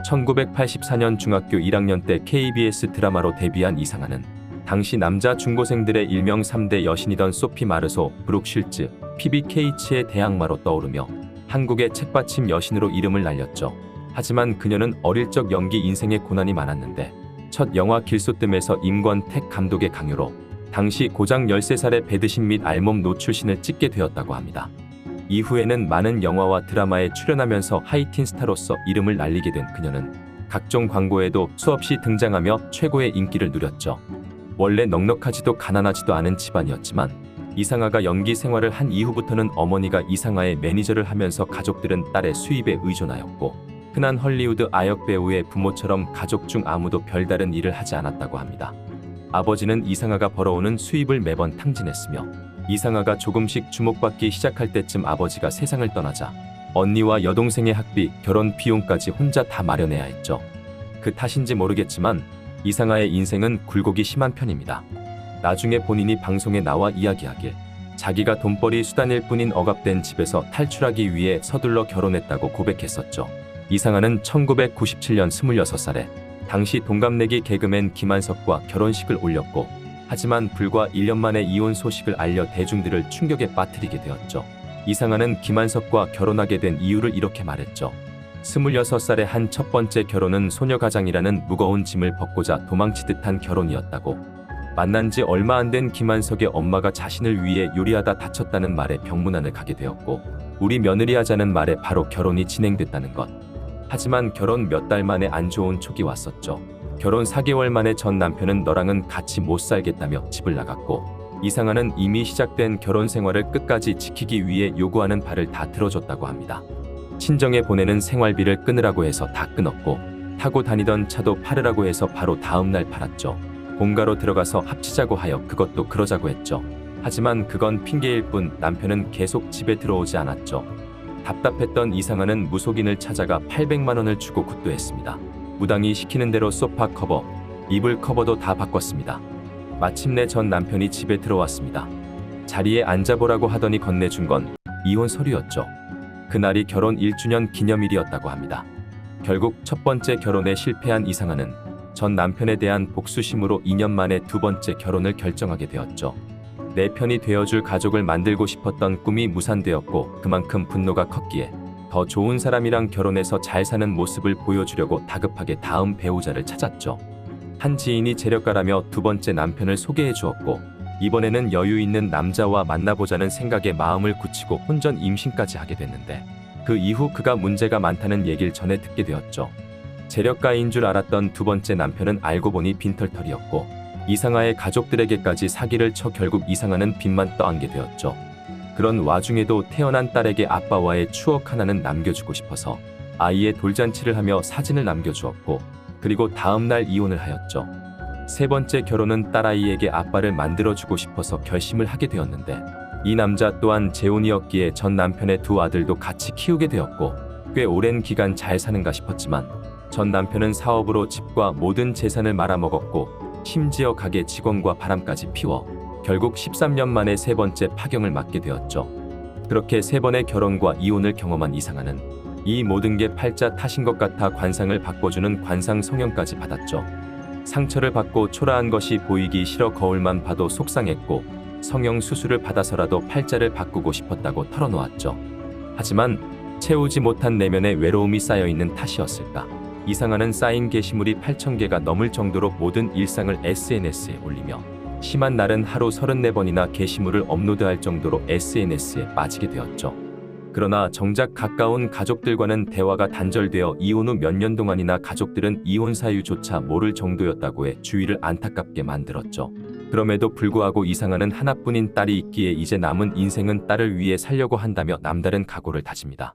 1984년 중학교 1학년 때 KBS 드라마로 데뷔한 이상아는 당시 남자 중고생들의 일명 3대 여신이던 소피 마르소, 브룩 쉴즈, 피비 케이츠의 대항마로 떠오르며 한국의 책받침 여신으로 이름을 날렸죠. 하지만 그녀는 어릴 적 연기 인생에 고난이 많았는데 첫 영화 길소뜸에서 임권택 감독의 강요로 당시 고작 13살의 배드신 및 알몸 노출신을 찍게 되었다고 합니다. 이후에는 많은 영화와 드라마에 출연하면서 하이틴 스타로서 이름을 날리게 된 그녀는 각종 광고에도 수없이 등장하며 최고의 인기를 누렸죠. 원래 넉넉하지도 가난하지도 않은 집안이었지만 이상아가 연기 생활을 한 이후부터는 어머니가 이상아의 매니저를 하면서 가족들은 딸의 수입에 의존하였고 흔한 헐리우드 아역 배우의 부모처럼 가족 중 아무도 별다른 일을 하지 않았다고 합니다. 아버지는 이상아가 벌어오는 수입을 매번 탕진했으며 이상아가 조금씩 주목받기 시작할 때쯤 아버지가 세상을 떠나자 언니와 여동생의 학비, 결혼 비용까지 혼자 다 마련해야 했죠. 그 탓인지 모르겠지만 이상아의 인생은 굴곡이 심한 편입니다. 나중에 본인이 방송에 나와 이야기하길 자기가 돈벌이 수단일 뿐인 억압된 집에서 탈출하기 위해 서둘러 결혼했다고 고백했었죠. 이상아는 1997년 26살에 당시 동갑내기 개그맨 김한석과 결혼식을 올렸고 하지만 불과 1년 만에 이혼 소식을 알려 대중들을 충격에 빠뜨리게 되었죠. 이상아는 김한석과 결혼하게 된 이유를 이렇게 말했죠. 26살의 한 첫 번째 결혼은 소녀가장이라는 무거운 짐을 벗고자 도망치듯한 결혼이었다고. 만난 지 얼마 안 된 김한석의 엄마가 자신을 위해 요리하다 다쳤다는 말에 병문안을 가게 되었고 우리 며느리 하자는 말에 바로 결혼이 진행됐다는 것. 하지만 결혼 몇 달 만에 안 좋은 촉이 왔었죠. 결혼 4개월 만에 전 남편은 너랑은 같이 못 살겠다며 집을 나갔고 이상아는 이미 시작된 결혼 생활을 끝까지 지키기 위해 요구하는 바를 다 들어줬다고 합니다. 친정에 보내는 생활비를 끊으라고 해서 다 끊었고 타고 다니던 차도 팔으라고 해서 바로 다음날 팔았죠. 본가로 들어가서 합치자고 하여 그것도 그러자고 했죠. 하지만 그건 핑계일 뿐 남편은 계속 집에 들어오지 않았죠. 답답했던 이상아는 무속인을 찾아가 800만 원을 주고 굿도했습니다. 무당이 시키는 대로 소파 커버, 이불 커버도 다 바꿨습니다. 마침내 전 남편이 집에 들어왔습니다. 자리에 앉아보라고 하더니 건네준 건 이혼 서류였죠. 그날이 결혼 1주년 기념일이었다고 합니다. 결국 첫 번째 결혼에 실패한 이상아는 전 남편에 대한 복수심으로 2년 만에 두 번째 결혼을 결정하게 되었죠. 내 편이 되어줄 가족을 만들고 싶었던 꿈이 무산되었고 그만큼 분노가 컸기에 더 좋은 사람이랑 결혼해서 잘 사는 모습을 보여주려고 다급하게 다음 배우자를 찾았죠. 한 지인이 재력가라며 두 번째 남편을 소개해 주었고 이번에는 여유 있는 남자와 만나보자는 생각에 마음을 굳히고 혼전 임신까지 하게 됐는데 그 이후 그가 문제가 많다는 얘기를 전해 듣게 되었죠. 재력가인 줄 알았던 두 번째 남편은 알고 보니 빈털털이었고 이상아의 가족들에게까지 사기를 쳐 결국 이상아는 빚만 떠안게 되었죠. 그런 와중에도 태어난 딸에게 아빠와의 추억 하나는 남겨주고 싶어서 아이의 돌잔치를 하며 사진을 남겨주었고 그리고 다음날 이혼을 하였죠. 세 번째 결혼은 딸아이에게 아빠를 만들어주고 싶어서 결심을 하게 되었는데 이 남자 또한 재혼이었기에 전 남편의 두 아들도 같이 키우게 되었고 꽤 오랜 기간 잘 사는가 싶었지만 전 남편은 사업으로 집과 모든 재산을 말아먹었고 심지어 가게 직원과 바람까지 피워 결국 13년 만에 세 번째 파경을 맞게 되었죠. 그렇게 세 번의 결혼과 이혼을 경험한 이상아는 이 모든 게 팔자 탓인 것 같아 관상을 바꿔주는 관상 성형까지 받았죠. 상처를 받고 초라한 것이 보이기 싫어 거울만 봐도 속상했고 성형 수술을 받아서라도 팔자를 바꾸고 싶었다고 털어놓았죠. 하지만 채우지 못한 내면에 외로움이 쌓여있는 탓이었을까. 이상아는 쌓인 게시물이 8,000개가 넘을 정도로 모든 일상을 SNS에 올리며 심한 날은 하루 34번이나 게시물을 업로드할 정도로 SNS에 빠지게 되었죠. 그러나 정작 가까운 가족들과는 대화가 단절되어 이혼 후 몇 년 동안이나 가족들은 이혼 사유조차 모를 정도였다고 해 주위를 안타깝게 만들었죠. 그럼에도 불구하고 이상아는 하나뿐인 딸이 있기에 이제 남은 인생은 딸을 위해 살려고 한다며 남다른 각오를 다집니다.